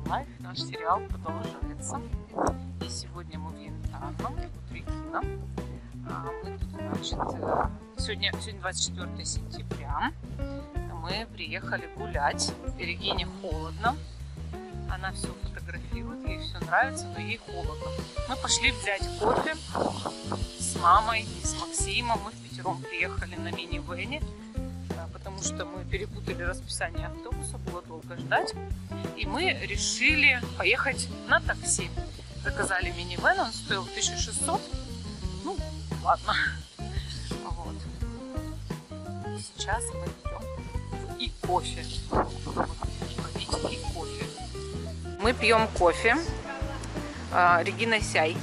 Life, наш сериал продолжается. И сегодня мы в Янтарном, у Трекина. Мы тут, значит, сегодня 24 сентября. Мы приехали гулять. Регине холодно. Она все фотографирует, ей все нравится, но ей холодно. Мы пошли взять кофе с мамой и с Максимом. Мы впятером приехали на мини-вэне, потому что мы перепутали расписание автобуса, было долго ждать. И мы решили поехать на такси. Заказали мини-вэн, он стоил 1600. Ну, ладно. Вот. И сейчас мы идем и кофе. Попить и кофе. Мы пьем кофе. Регина Сяй.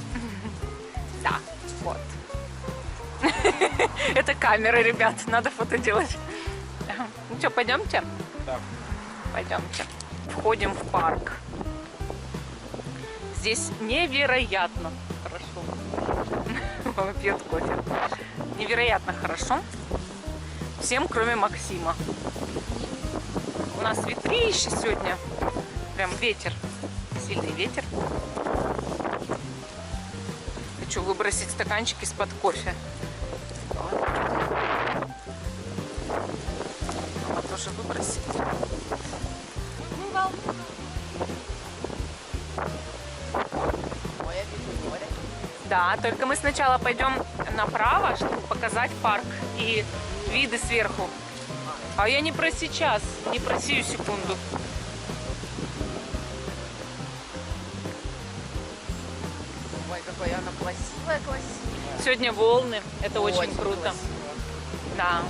Да, вот. Это камера, ребят, надо фото делать. Ну что, пойдемте? Да. Пойдемте. Входим в парк. Здесь невероятно хорошо. Мама пьет кофе. Невероятно хорошо. Всем, кроме Максима. У нас ветрище сегодня. Прям ветер. Сильный ветер. Хочу выбросить стаканчик из-под кофе. Мама тоже выбросит. Да, только мы сначала пойдем направо, чтобы показать парк и виды сверху. А я не про сейчас, не про сию секунду. Ой, какая она красивая. Сегодня волны, это очень круто. Красиво. Да.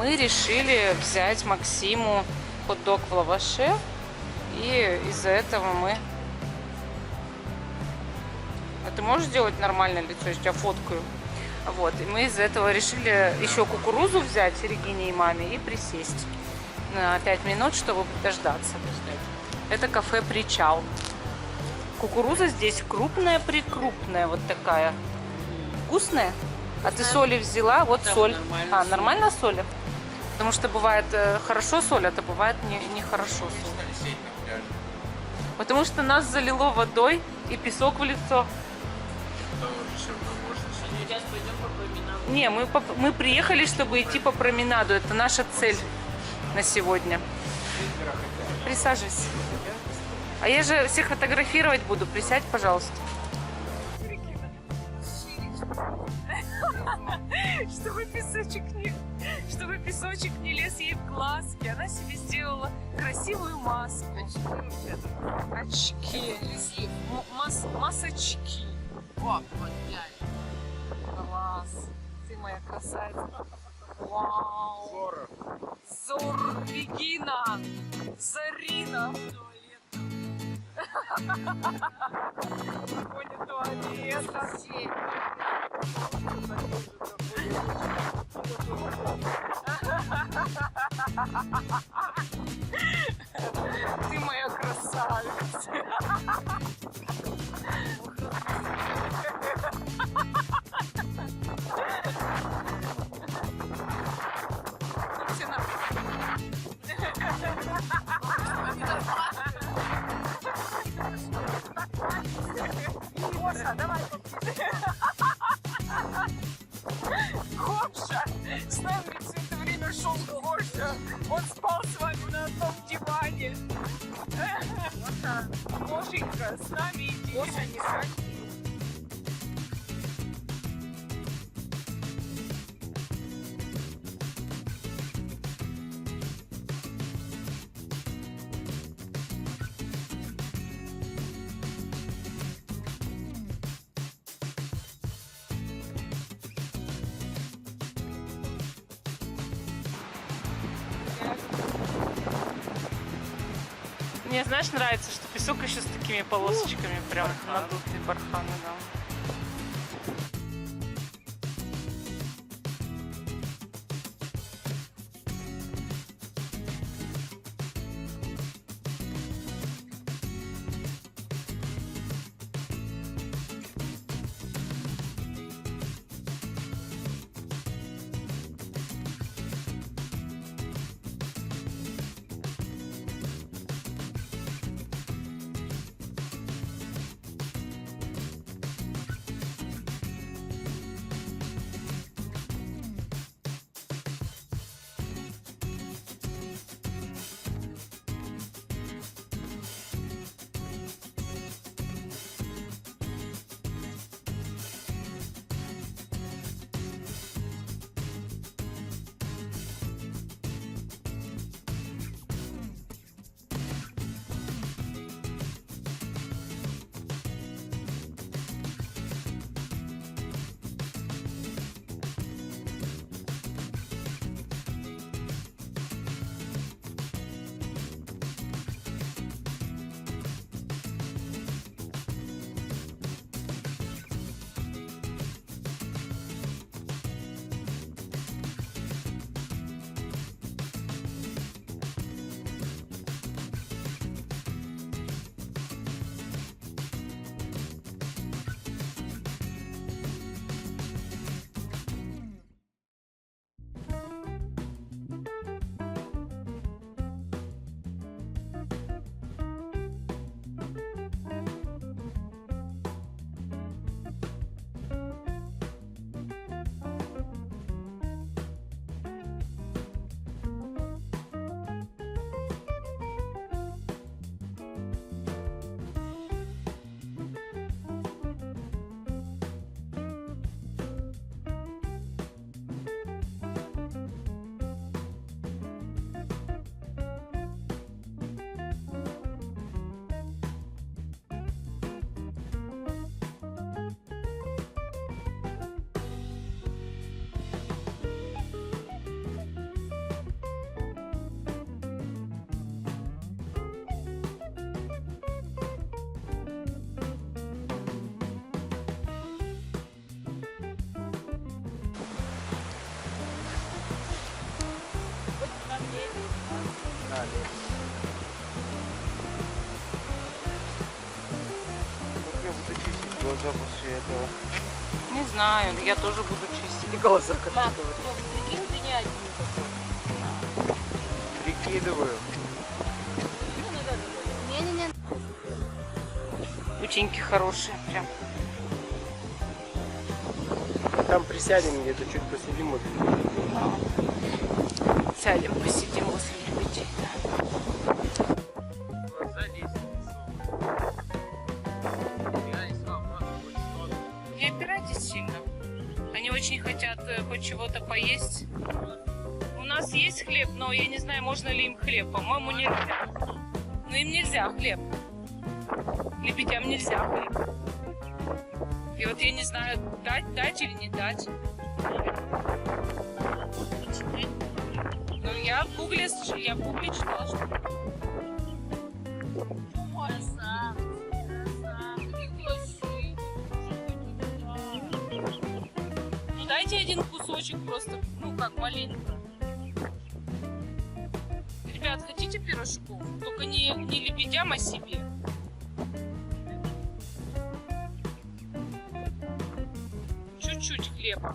мы решили взять Максиму хот-дог в лаваше. И из-за этого мы... А ты можешь сделать нормальное лицо? Я тебя фоткаю. Вот. И мы из-за этого решили еще кукурузу взять Регине и маме и присесть на 5 минут, чтобы дождаться. Это кафе «Причал». Кукуруза здесь крупная-прикрупная, вот такая. Вкусная? А ты соли взяла? Вот Да, соль. нормально. Нормально соли? Потому что бывает хорошо солят, а бывает нехорошо солят. Потому что нас залило водой и песок в лицо. Сейчас пойдем по променаду. Не, мы приехали, чтобы идти по променаду. Это наша цель на сегодня. Присаживайся. А я же всех фотографировать буду. Присядь, пожалуйста. Чтобы песочек не лез ей в глазки. Она себе сделала красивую маску. Очки. Масочки. О, вот я. Класс. Ты моя красавица. Вау. Зор, Регина. Зарина. Фоне туалета. Ты моя красавица. Гоша, давай. Гоша! С нами все это время шел Гоша. Он спал с вами на одном диване. Гошенька, с нами иди. Гоша, не ходи. Мне, знаешь, нравится, что песок еще с такими полосочками, прям надутые барханы, да. Как я буду чистить глаза после этого? Не знаю, я тоже буду чистить глаза, как Мам, ты говоришь. прикинь, ты не один такой. Прикидываю. Не-не-не. Утеньки хорошие, прям. Там присядем где-то, чуть посидим. Вот. Сядем, посидим возле лебедей. Да. Глаза лестницу. Не опирайтесь сильно. Они очень хотят хоть чего-то поесть. У нас есть хлеб, но я не знаю, можно ли им хлеб. По-моему, нельзя. Но им нельзя хлеб. Лебедям нельзя хлеб. И вот я не знаю, дать или не дать. Ну, я в гугле читала, что... Ну, дайте один кусочек просто, ну, как маленько. Ребят, хотите пирожков? Только не лебедям, а себе. Чуть-чуть хлеба.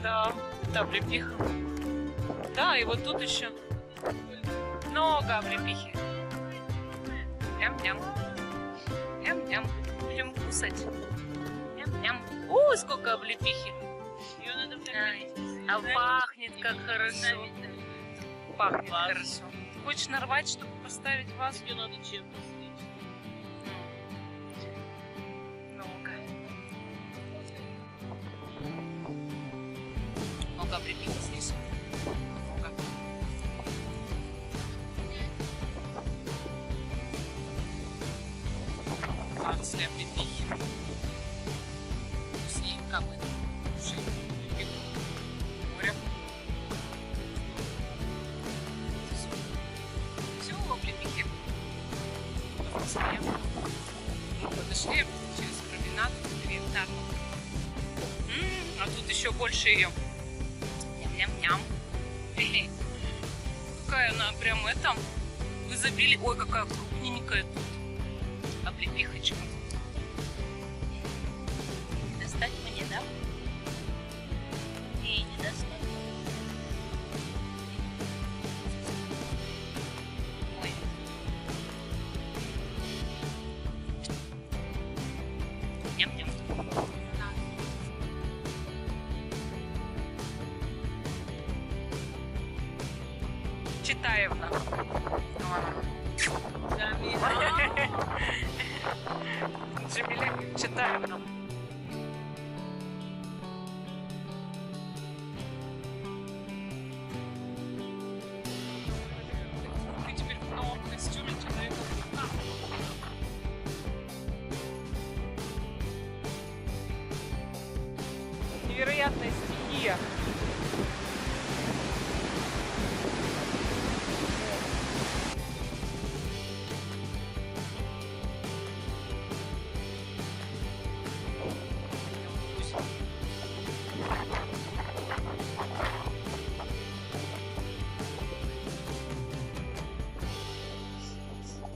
Да, да, облепиха. Да, и вот тут еще много облепихи. Ням-ням. Ням-ням. Будем кусать. Ням-ням. Ой, сколько облепихи. Ее надо А пахнет как хорошо. Пахнет хорошо. Хочешь нарвать, чтобы поставить в вазу? Ее надо чем-то слить. Много. Много облепихи здесь. Много. Акция облепихи. Вкуснее камы. Слушай, облепиху. Море. Все в облепихе. Вкуснее. Мы подошли через променад к Янтарному. А тут еще больше ее. Ням-ням-ням. Какая она прям это в изобилии. Ой, какая крупненькая тут облепихочка. Достать мне, да? И не достать. Ой. Ням-ням. Читаевна. Джамиля. Читаем нам. Ты теперь в новом костюме Человека-паука. Невероятная стихия.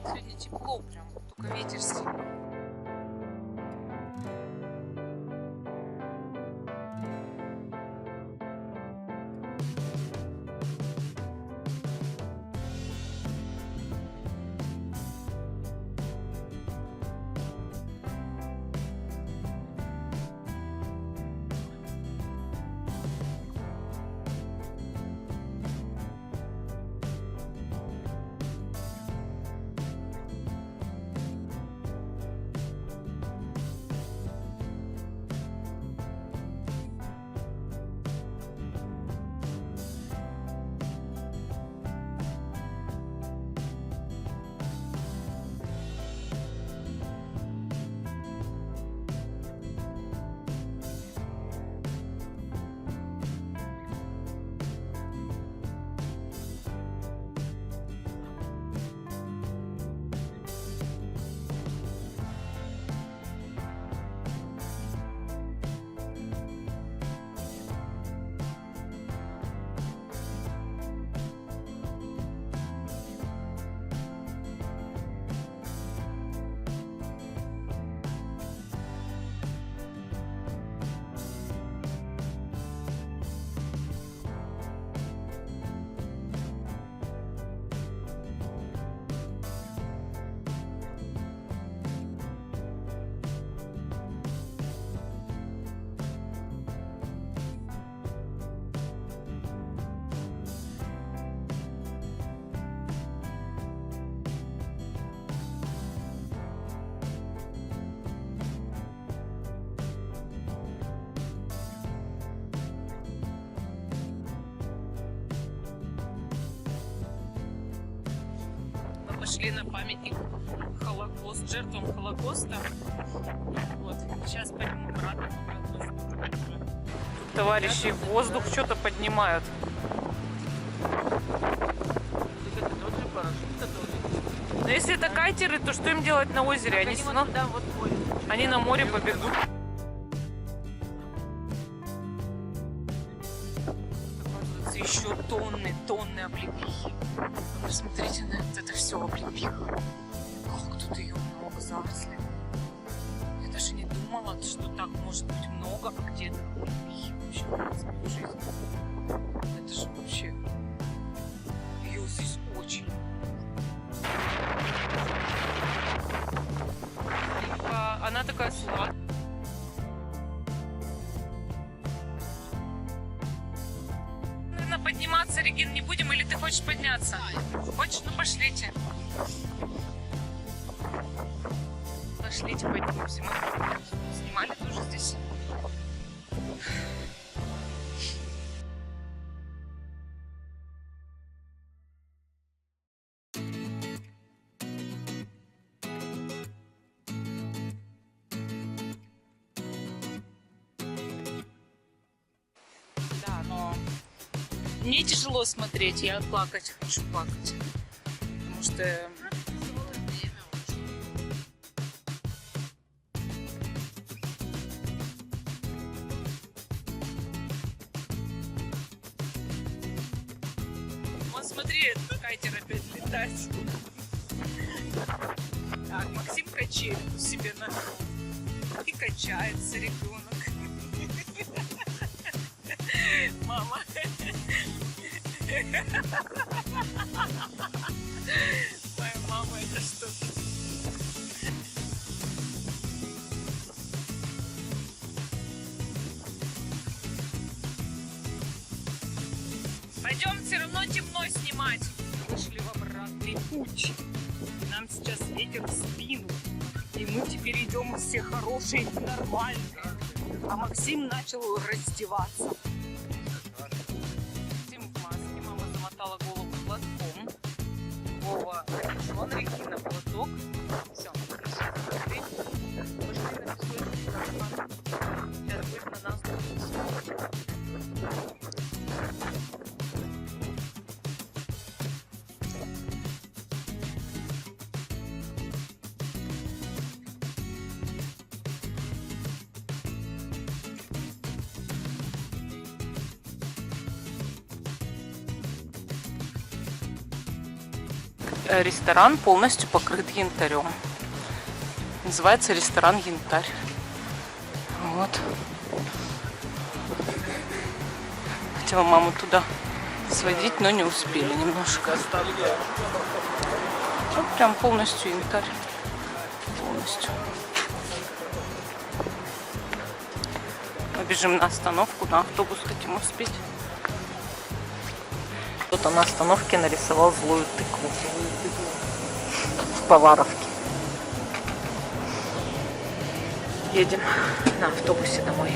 Сегодня тепло прям, только ветер сильный. Пошли на памятник жертвам Холокоста. Вот, сейчас пойдем обратно. Тут товарищи в воздух что-то поднимают. Но если это кайтеры, то что им делать на озере? Они на море побегут. Еще тонны облепихи. Посмотрите на это все облепиха. Как тут ее много зарослей. Я даже не думала, что так может быть много, а где-то облепихи вообще в жизни. Это же вообще... Ее здесь очень. Она такая сладкая. Подниматься, Регин, не будем, или ты хочешь подняться? Хочешь? Ну пошлите. Пошлите, поднимемся. Мы снимали тоже здесь. Да, но мне тяжело смотреть, я плакать хочу, плакать. Потому что... Вот смотри, кайтер опять летает. Так, Максим качает у себя на... И качается ребенок. Мама. Моя мама, это что-то. Пойдем, все равно темно снимать. Вышли в обратный путь. Нам сейчас ветер в спину. И мы теперь идем все хорошие, нормальные. А Максим начал раздеваться. Максим в маске, мама замотала голову платком. Вова капюшон, Регина платок. Все, сейчас пошли. Пошли на песочный карман. Сейчас будет на нас дуть. Ресторан полностью покрыт янтарем. Называется ресторан «Янтарь». Вот. Хотела маму туда сводить, но не успели немножко. Вот прям полностью янтарь. Полностью. Мы бежим на остановку, на автобус хотим успеть. Кто-то на остановке нарисовал злую тыкву в Поваровке. Едем на автобусе домой.